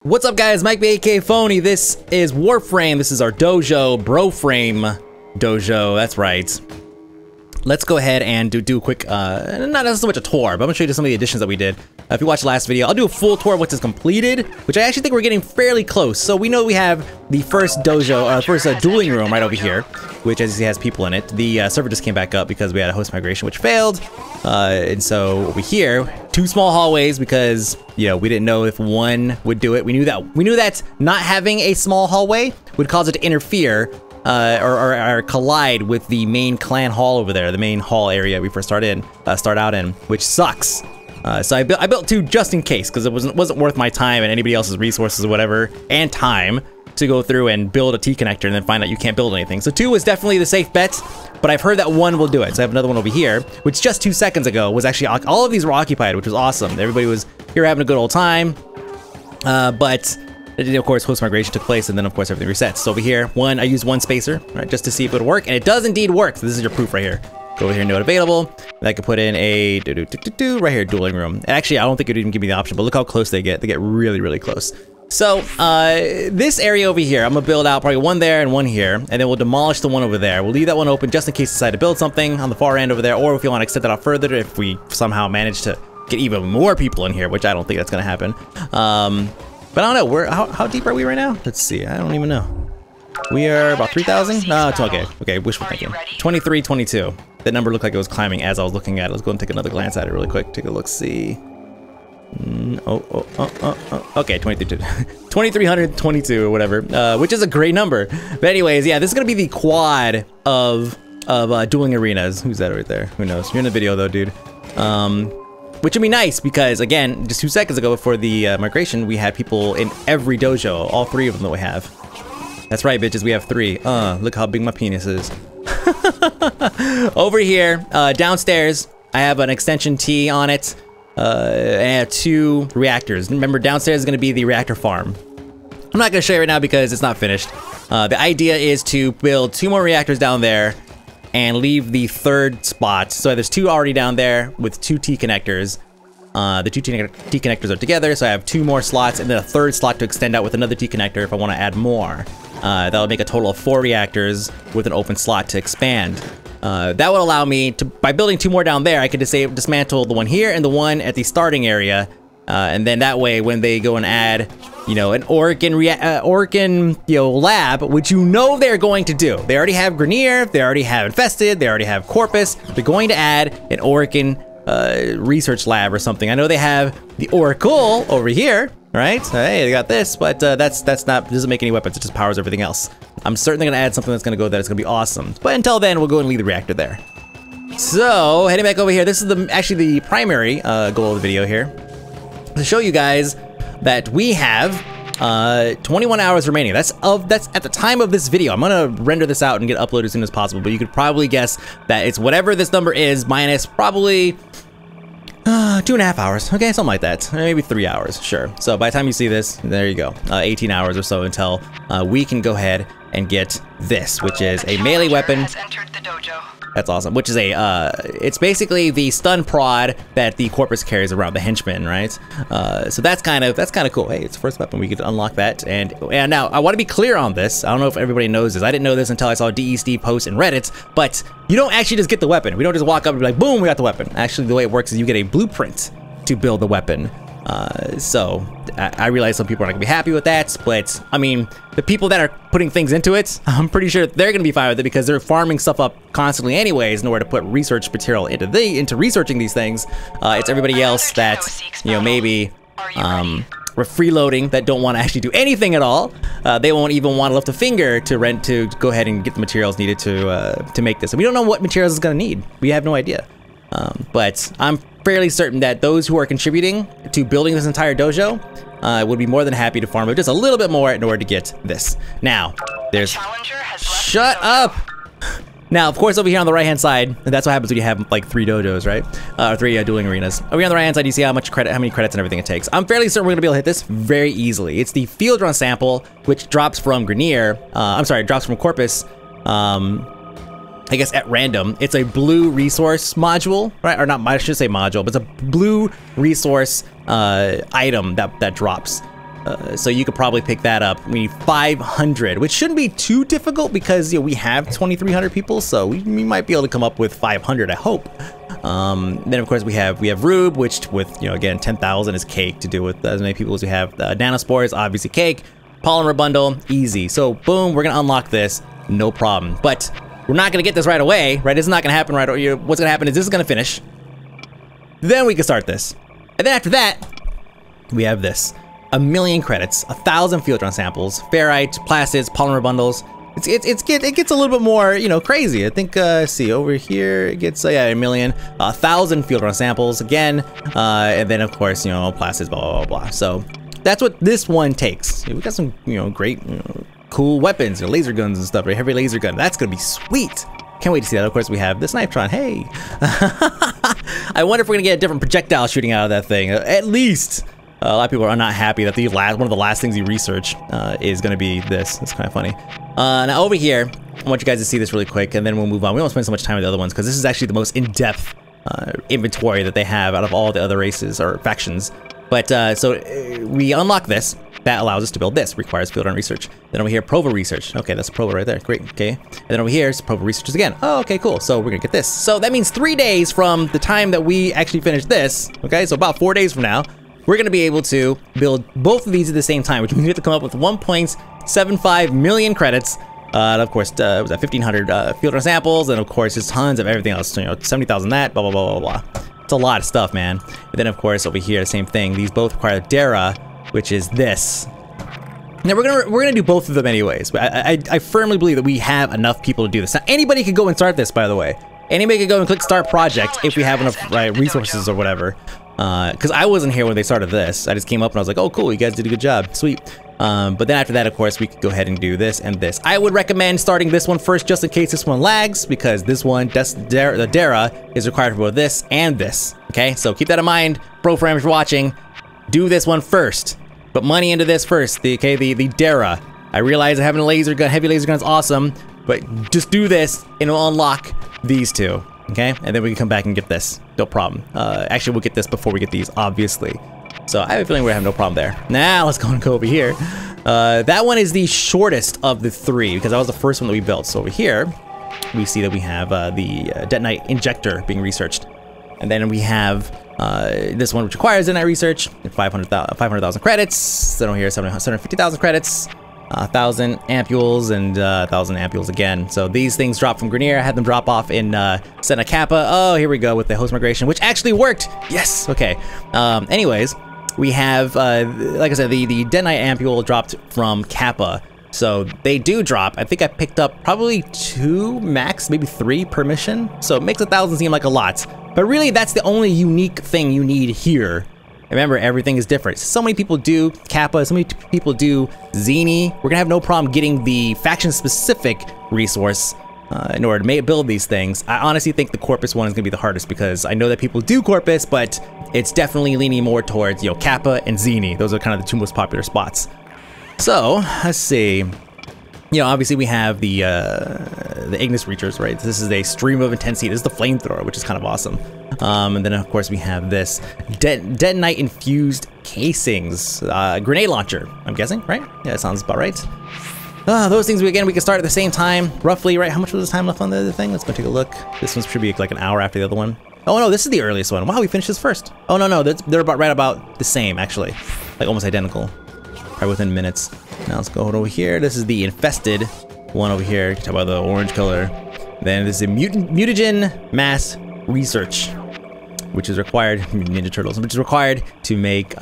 What's up, guys? Mike B, aka Phony. This is Warframe. This is our dojo, Broframe dojo. That's right. Let's go ahead and do a quick, not so much a tour, but I'm gonna show you some of the additions that we did. If you watched the last video, I'll do a full tour of what is completed, which I actually think we're getting fairly close. So we know we have the first dojo, first dueling room right over here, which as you see has people in it. The server just came back up because we had a host migration, which failed. And so over here, two small hallways because, you know, we didn't know if one would do it. We knew that not having a small hallway would cause it to interfere or collide with the main clan hall over there, the main hall area we first start out in, which sucks. So I built two just in case, because it wasn't worth my time and anybody else's resources or whatever, and time to go through and build a T-connector and then find out you can't build anything. So two was definitely the safe bet, but I've heard that one will do it. So I have another one over here, which just 2 seconds ago was actually, all of these were occupied, which was awesome. Everybody was here having a good old time, but of course, host migration took place, and then of course everything resets. So over here, I used one spacer, right, just to see if it would work, and it does indeed work. So this is your proof right here. Go over here, node available. And I could put in a right here, dueling room. And actually, I don't think it would even give me the option, but look how close they get. They get really, really close. So this area over here, I'm gonna build out probably one there and one here, and then we'll demolish the one over there. We'll leave that one open just in case we decide to build something on the far end over there, or if you want to extend that out further, if we somehow manage to get even more people in here, which I don't think that's gonna happen. But I don't know, how deep are we right now? Let's see, I don't even know. We are about 3,000? No, it's okay. Okay, wishful thinking. 23, 22. That number looked like it was climbing as I was looking at it. Let's go and take another glance at it really quick. Take a look, see. Okay, 2322 or whatever, which is a great number. But anyways, yeah, this is gonna be the quad of dueling arenas. Who's that right there? Who knows? You're in the video though, dude. Which would be nice because, again, just 2 seconds ago before the migration, we had people in every dojo, all 3 of them that we have. That's right, bitches, we have 3. Look how big my penis is. Over here, downstairs, I have an extension T on it, and I have 2 reactors. Remember, downstairs is gonna be the reactor farm. I'm not gonna show you right now because it's not finished. The idea is to build 2 more reactors down there and leave the 3rd spot. So there's 2 already down there with 2 T-connectors. The 2 T-connectors are together, so I have 2 more slots and then a 3rd slot to extend out with another T-connector if I want to add more. That'll make a total of 4 reactors with an open slot to expand. That would allow me to, by building 2 more down there, I could dismantle the one here and the one at the starting area, and then that way when they go and add, you know, an Oregon lab, which you know they're going to do. They already have Grineer, they already have Infested, they already have Corpus. They're going to add an Oregon research lab or something. I know they have the Oracle over here, right? Hey, they got this, but that's not, doesn't make any weapons. It just powers everything else. I'm certainly gonna add something that's gonna go there. It's gonna be awesome. But until then, we'll go and leave the reactor there. So heading back over here, this is actually the primary goal of the video here, to show you guys that we have 21 hours remaining. That's at the time of this video. I'm gonna render this out and get uploaded as soon as possible, but you could probably guess that it's whatever this number is minus probably 2.5 hours. Okay, something like that. Maybe 3 hours, sure. So by the time you see this, there you go. 18 hours or so until we can go ahead and get this, which is a melee weapon. That's awesome. Which is it's basically the stun prod that the Corpus carries around, the henchman, right? So that's kind of cool. Hey, it's the first weapon. We could unlock that. And now I want to be clear on this. I don't know if everybody knows this. I didn't know this until I saw DESD post in Reddit. But you don't actually just get the weapon. We don't just walk up and be like, boom, we got the weapon. Actually, the way it works is you get a blueprint to build the weapon. So I realize some people are not gonna be happy with that, but I mean, the people that are putting things into it, I'm pretty sure they're gonna be fine with it because they're farming stuff up constantly anyways in order to put research material into researching these things. It's everybody else that, you know, maybe we're freeloading that don't want to actually do anything at all. They won't even want to lift a finger to go ahead and get the materials needed to make this. And we don't know what materials it's gonna need. We have no idea. But I'm fairly certain that those who are contributing to building this entire dojo would be more than happy to farm it just a little bit more in order to get this. Now, there's... Shut up! Now, of course, over here on the right-hand side, that's what happens when you have like 3 dojos, right? 3 dueling arenas. Over here on the right-hand side, you see how many credits and everything it takes. I'm fairly certain we're gonna be able to hit this very easily. It's the field run sample, which drops from Grineer. I'm sorry, drops from Corpus. I guess at random. It's a blue resource module, right? Or not, I should say module, but it's a blue resource item that drops. So you could probably pick that up. We need 500, which shouldn't be too difficult because, you know, we have 2,300 people, so we might be able to come up with 500, I hope. Then of course we have Rube, which with, you know, again, 10,000 is cake to do with as many people as we have. Nanospores, obviously cake. Polymer bundle, easy. So boom, we're gonna unlock this, no problem. But we're not gonna get this right away, right? This is not gonna happen right away. What's gonna happen is this is gonna finish. Then we can start this. And then after that, we have this. 1,000,000 credits, 1,000 Fieldrun samples, ferrite, plastids, polymer bundles. It gets a little bit more, you know, crazy. I think, see, over here, it gets, yeah, 1,000,000, 1,000 Fieldrun samples again, and then, of course, you know, plastids, blah, blah, blah, blah. So that's what this one takes. We got some, you know, great, you know, cool weapons, you know, laser guns and stuff, right? Heavy laser gun. That's gonna be sweet. Can't wait to see that. Of course, we have the Snipetron. Hey! I wonder if we're gonna get a different projectile shooting out of that thing. At least. A lot of people are not happy that one of the last things you research is going to be this. It's kind of funny. Now over here, I want you guys to see this really quick, and then we'll move on. We won't spend so much time with the other ones because this is actually the most in-depth inventory that they have out of all the other races or factions. But so we unlock this. That allows us to build this. Requires field on research. Then over here, Prova research. Okay, that's Prova right there. Great. Okay. And then over here is Prova researchers again. Oh, okay, cool. So we're gonna get this. So that means 3 days from the time that we actually finish this. Okay, so about 4 days from now, we're gonna be able to build both of these at the same time, which means we have to come up with 1.75 million credits. And of course, was that 1,500 field samples, and of course, just tons of everything else. You know, 70,000 that, blah blah blah blah blah. It's a lot of stuff, man. And then of course over here, same thing. These both require Dara, which is this. Now we're gonna do both of them anyways. But I firmly believe that we have enough people to do this. Now anybody could go and start this, by the way. Anybody could go and click start project if we have enough resources or whatever. Because I wasn't here when they started this. I just came up and I was like, oh cool, you guys did a good job, sweet. But then after that, of course, we could go ahead and do this and this. I would recommend starting this one first just in case this one lags, because this one, the Dara, is required for both this and this. Okay, so keep that in mind, Warframe, if you're watching. Do this one first. Put money into this first, the Dara. I realize that having a laser gun, heavy laser gun is awesome, but just do this and it'll unlock these two. Okay, and then we can come back and get this. No problem. Actually, we'll get this before we get these, obviously. So I have a feeling we're gonna have no problem there. Now let's go over here. That one is the shortest of the three because that was the first one that we built. So over here, we see that we have the detonite injector being researched, and then we have this one which requires detonite research. 500,000 credits. Then over here, 750,000 credits. 1,000 ampules and 1,000 ampules again. So these things drop from Grineer. I had them drop off in Sena Kappa. Oh, here we go with the host migration, which actually worked. Yes. Okay. Anyways, we have, like I said, the detonite ampule dropped from Kappa. So they do drop. I think I picked up probably 2 max, maybe 3 per mission. So it makes 1,000 seem like a lot. But really, that's the only unique thing you need here. Remember, everything is different. So many people do Kappa, so many people do Zini. We're gonna have no problem getting the faction-specific resource in order to build these things. I honestly think the Corpus one is gonna be the hardest because I know that people do Corpus, but it's definitely leaning more towards, you know, Kappa and Zini. Those are kind of the 2 most popular spots. So let's see. You know, obviously we have the Ignis Reachers, right? This is a stream of intensity. This is the flamethrower, which is kind of awesome. And then of course we have this detonite infused casings, grenade launcher. I'm guessing, right? Yeah, that sounds about right. Those things we can start at the same time, roughly, right? How much was the time left on the other thing? Let's go take a look. This one should be like an hour after the other one. Oh no, this is the earliest one. Wow, we finished this first. Oh no, they're right about the same actually, like almost identical, right within minutes. Now let's go over here. This is the Infested one over here. Talk about the orange color. Then this is a mutagen mass research, which is required, Ninja Turtles, which is required to make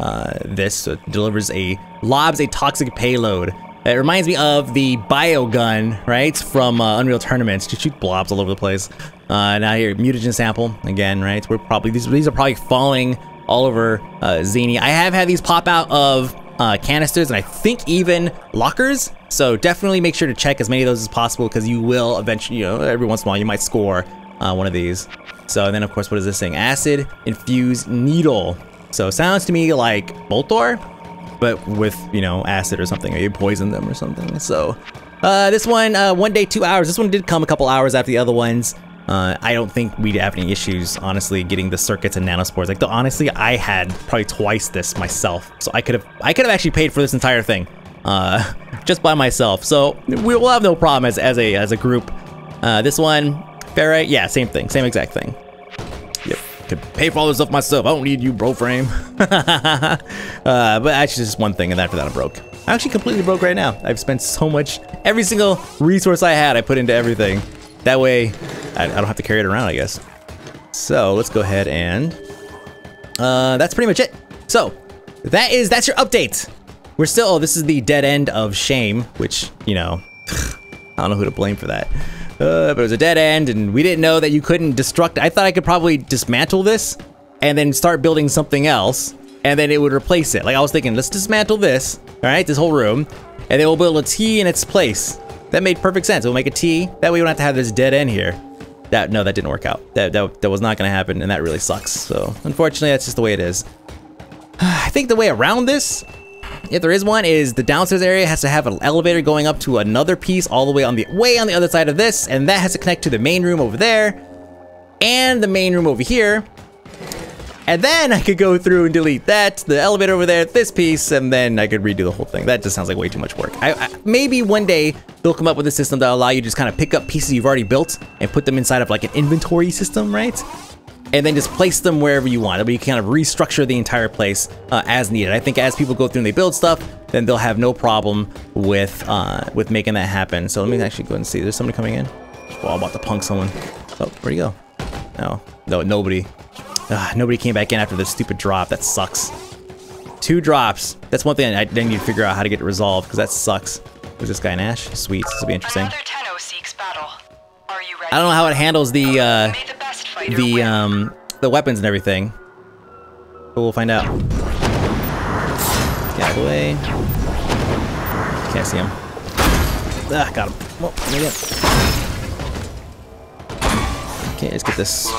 this. So it lobs a toxic payload. It reminds me of the biogun, right, from Unreal Tournaments. To shoot blobs all over the place. Now here, mutagen sample again, right? We're probably these are probably falling all over Zini. I have had these pop out of canisters and I think even lockers. So definitely make sure to check as many of those as possible because you will eventually, you know, every once in a while you might score one of these. So then of course, what is this thing? Acid infused needle. So it sounds to me like Boltor, but with, you know, acid or something, or you poison them or something. So this one, 1 day, 2 hours. This one did come a couple hours after the other ones. I don't think we'd have any issues, honestly, getting the circuits and nanospores. Like, honestly, I had probably twice this myself, so I could have actually paid for this entire thing, just by myself. So we'll have no problem as a group. This one, ferrite, yeah, same thing, same exact thing. Yep, could pay for all this stuff myself. I don't need you, Warframe. But actually, just one thing, and after that, I'm broke. I'm actually completely broke right now. I've spent so much, every single resource I had, I put into everything. That way, I don't have to carry it around, I guess. So let's go ahead and that's pretty much it. So that's your update. We're still, oh, this is the dead end of shame, which, you know, I don't know who to blame for that. But it was a dead end, and we didn't know that you couldn't destruct. I thought I could probably dismantle this and then start building something else, and then it would replace it. Like, I was thinking, let's dismantle this, all right, this whole room, and then we'll build a T in its place. That made perfect sense. We'll make a T. That way we don't have to have this dead end here. No, that didn't work out. That was not going to happen, and that really sucks. So, unfortunately, that's just the way it is. I think the way around this, if there is one, is the downstairs area has to have an elevator going up to another piece all the way on the other side of this, and that has to connect to the main room over there, and the main room over here. And then I could go through and delete that, the elevator over there, this piece, and then I could redo the whole thing. That just sounds like way too much work. Maybe one day they'll come up with a system that'll allow you to just kind of pick up pieces you've already built and put them inside of like an inventory system, right? And then just place them wherever you want. You can kind of restructure the entire place as needed. I think as people go through and they build stuff, then they'll have no problem with making that happen. So let me actually go and see. There's somebody coming in. Oh, I'm about to punk someone. Oh, where'd he go? No, nobody. Nobody came back in after this stupid drop. That sucks. 2 drops. That's one thing I need to figure out how to get it resolved, because that sucks. Who's this guy, Nash? Sweet. This will be interesting. Seeks battle. Are you ready? I don't know how it handles the weapons and everything, but we'll find out. Get out of the way. Can't see him. Got him. Well, let me get. Okay, let's get this.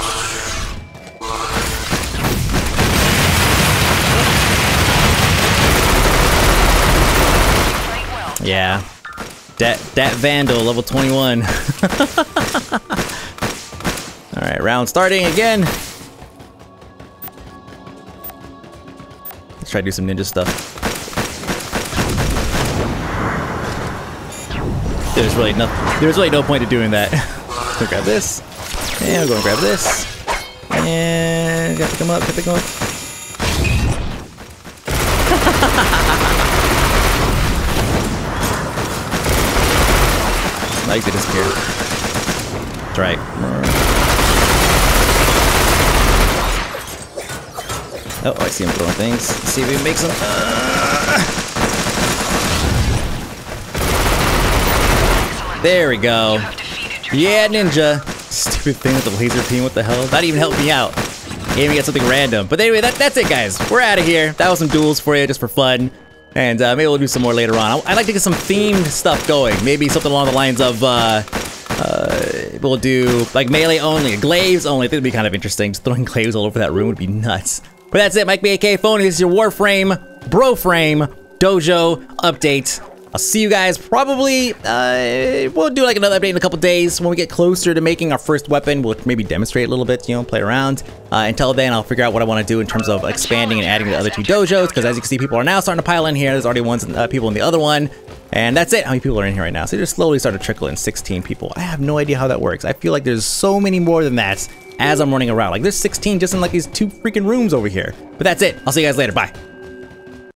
Yeah, that Vandal, level 21. All right, round starting again. Let's try to do some ninja stuff. There's really no point to doing that. Let's go grab this, and we'll go and grab this, and gotta pick him up, gotta pick him up. I like to disappear. That's right. Oh, I see him throwing things. Let's see if he makes them. There we go. Yeah, ninja. Stupid thing with the laser beam. What the hell? Not even help me out. Aiming at something random. But anyway, that's it, guys. We're out of here. That was some duels for you, just for fun. And maybe we'll do some more later on. I'd like to get some themed stuff going. Maybe something along the lines of, we'll do like melee only, glaives only. I think it'd be kind of interesting. Just throwing glaives all over that room would be nuts. But that's it, Mike BAK Phony. This is your Warframe, Broframe, Dojo update. I'll see you guys probably, we'll do like another update in a couple days when we get closer to making our first weapon. We'll maybe demonstrate a little bit, you know, play around. Until then, I'll figure out what I want to do in terms of expanding and adding the other 2 dojos, because as you can see, people are now starting to pile in here. There's already people in the other one. And that's it. How many people are in here right now? So they just slowly start to trickle in. 16 people. I have no idea how that works. I feel like there's so many more than that as I'm running around. Like there's 16 just in like these 2 freaking rooms over here. But that's it. I'll see you guys later. Bye.